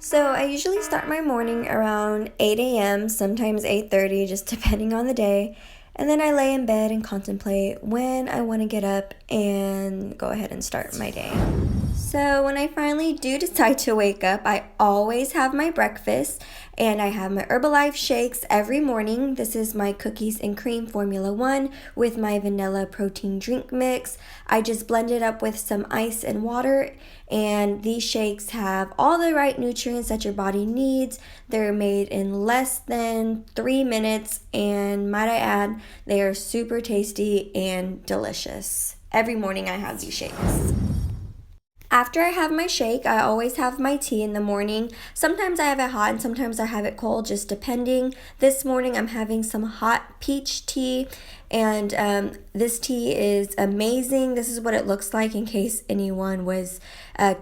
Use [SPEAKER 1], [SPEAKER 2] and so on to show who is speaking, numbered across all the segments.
[SPEAKER 1] So I usually start my morning around 8 a.m., sometimes 8:30, just depending on the day. And then I lay in bed and contemplate when I want to get up and go ahead and start my day. So when I finally do decide to wake up, I always have my breakfast and I have my Herbalife shakes every morning. This is my cookies and cream Formula 1 with my vanilla protein drink mix. I just blend it up with some ice and water, and these shakes have all the right nutrients that your body needs. They're made in less than 3 minutes, and might I add, they are super tasty and delicious. Every morning I have these shakes. After I have my shake, I always have my tea in the morning. Sometimes I have it hot and sometimes I have it cold, just depending. This morning I'm having some hot peach tea, and this tea is amazing. This is what it looks like in case anyone was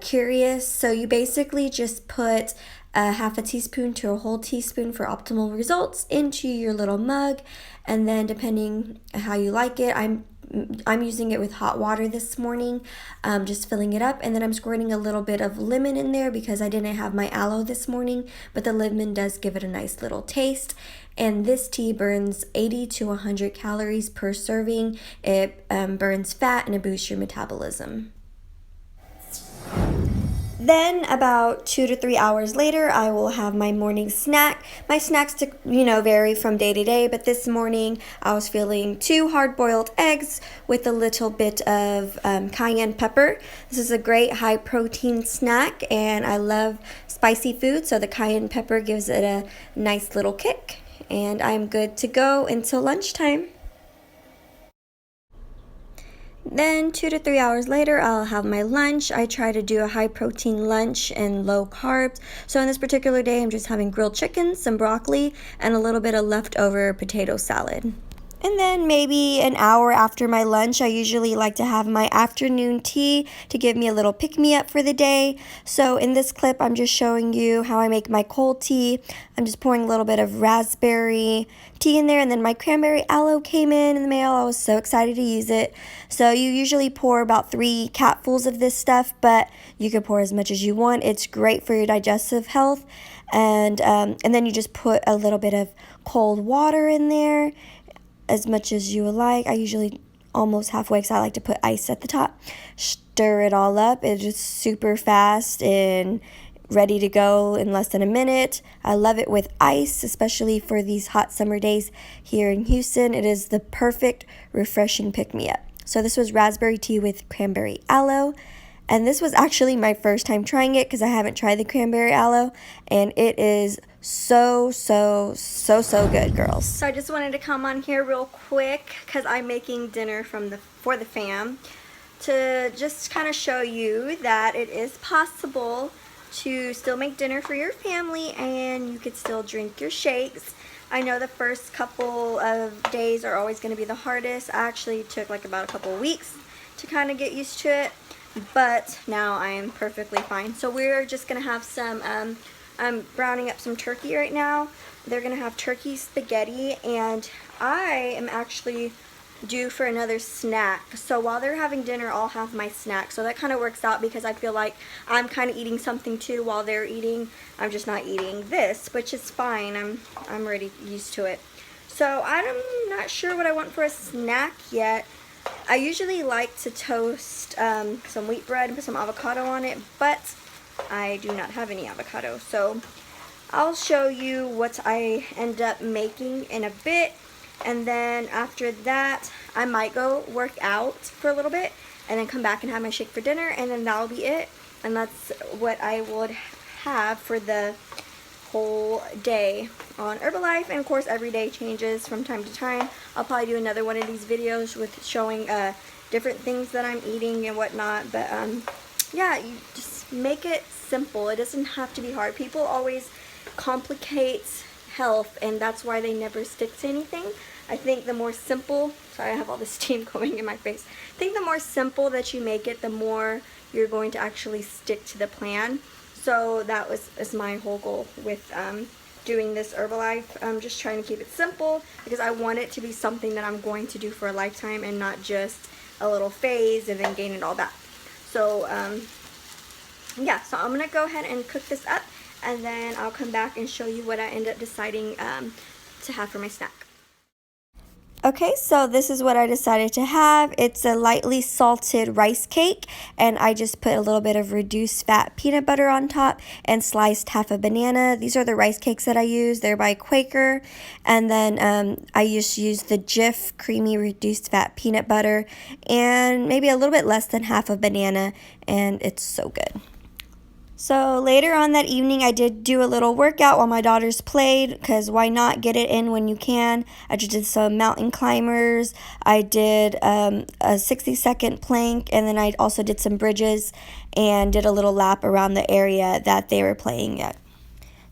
[SPEAKER 1] curious. So you basically just put a half a teaspoon to a whole teaspoon for optimal results into your little mug, and then depending how you like it, I'm using it with hot water this morning, just filling it up, and then I'm squirting a little bit of lemon in there because I didn't have my aloe this morning, but the lemon does give it a nice little taste. And this tea burns 80 to 100 calories per serving. It burns fat and it boosts your metabolism. Then about 2 to 3 hours later, I will have my morning snack. My snacks vary from day to day, but this morning I was feeling 2 hard-boiled eggs with a little bit of cayenne pepper. This is a great high protein snack, and I love spicy food, so the cayenne pepper gives it a nice little kick, and I'm good to go until lunchtime. Then 2 to 3 hours later, I'll have my lunch. I try to do a high protein lunch and low carbs. So on this particular day, I'm just having grilled chicken, some broccoli, and a little bit of leftover potato salad. And then maybe an hour after my lunch, I usually like to have my afternoon tea to give me a little pick-me-up for the day. So in this clip, I'm just showing you how I make my cold tea. I'm just pouring a little bit of raspberry tea in there, and then my cranberry aloe came in the mail. I was so excited to use it. So you usually pour about 3 capfuls of this stuff, but you can pour as much as you want. It's great for your digestive health. And then you just put a little bit of cold water in there, as much as you would like. I usually almost halfway, because I like to put ice at the top. Stir it all up. It's just super fast and ready to go in less than a minute. I love it with ice, especially for these hot summer days here in Houston. It is the perfect refreshing pick-me-up. So this was raspberry tea with cranberry aloe. And this was actually my first time trying it because I haven't tried the cranberry aloe, and it is so good, girls. So I just wanted to come on here real quick because I'm making dinner for the fam, to just kind of show you that it is possible to still make dinner for your family and you could still drink your shakes. I know the first couple of days are always going to be the hardest. I actually took like about a couple of weeks to kind of get used to it, but now I am perfectly fine. So we're just gonna have some, I'm browning up some turkey right now. They're gonna have turkey spaghetti, and I am actually due for another snack. So while they're having dinner, I'll have my snack. So that kind of works out because I feel like I'm kind of eating something too while they're eating. I'm just not eating this, which is fine. I'm already used to it. So I'm not sure what I want for a snack yet. I usually like to toast some wheat bread and put some avocado on it, but I do not have any avocado. So I'll show you what I end up making in a bit, and then after that I might go work out for a little bit and then come back and have my shake for dinner, and then that'll be it. And that's what I would have for the whole day on Herbalife. And of course every day changes from time to time. I'll probably do another one of these videos with showing different things that I'm eating and whatnot, but yeah, you just make it simple. It doesn't have to be hard. People always complicate health, and that's why they never stick to anything. I think the more simple, sorry I have all this steam going in my face, I think the more simple that you make it, the more you're going to actually stick to the plan. So that is my whole goal with doing this Herbalife. I'm just trying to keep it simple because I want it to be something that I'm going to do for a lifetime and not just a little phase and then gain it all back. So yeah, so I'm gonna go ahead and cook this up, and then I'll come back and show you what I end up deciding to have for my snack. Okay, so this is what I decided to have. It's a lightly salted rice cake, and I just put a little bit of reduced fat peanut butter on top and sliced half a banana. These are the rice cakes that I use. They're by Quaker. And then I just used the Jif creamy reduced fat peanut butter and maybe a little bit less than half a banana, and it's so good. So later on that evening, I did do a little workout while my daughters played, because why not get it in when you can. I just did some mountain climbers. I did a 60-second plank, and then I also did some bridges and did a little lap around the area that they were playing at.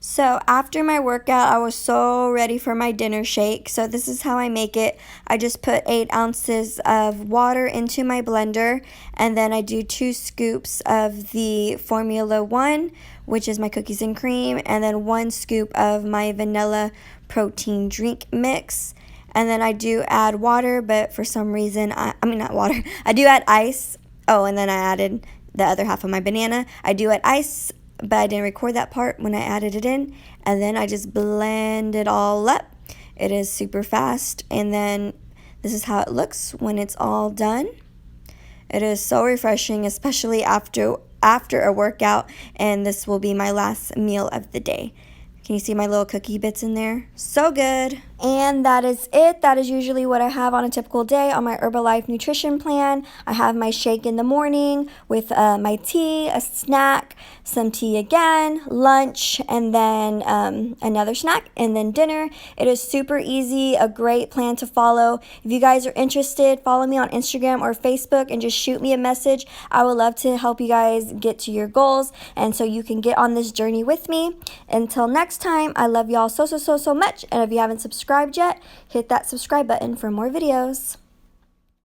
[SPEAKER 1] So after my workout, I was so ready for my dinner shake. So this is how I make it. I just put 8 ounces of water into my blender, and then I do 2 scoops of the Formula 1, which is my cookies and cream, and then 1 scoop of my vanilla protein drink mix. And then I do add water, but for some reason, I mean not water, I do add ice. Oh, and then I added the other half of my banana. I do add ice, but I didn't record that part when I added it in, and then I just blend it all up. It is super fast, and then this is how it looks when it's all done. It is so refreshing, especially after a workout, and this will be my last meal of the day. Can you see my little cookie bits in there? So good. And that is it. That is usually what I have on a typical day on my Herbalife nutrition plan. I have my shake in the morning with my tea, a snack, some tea again, lunch, and then another snack, and then dinner. It is super easy, a great plan to follow. If you guys are interested, follow me on Instagram or Facebook and just shoot me a message. I would love to help you guys get to your goals, and so you can get on this journey with me. Until next time, I love y'all so much, and if you haven't subscribed yet, hit that subscribe button for more videos.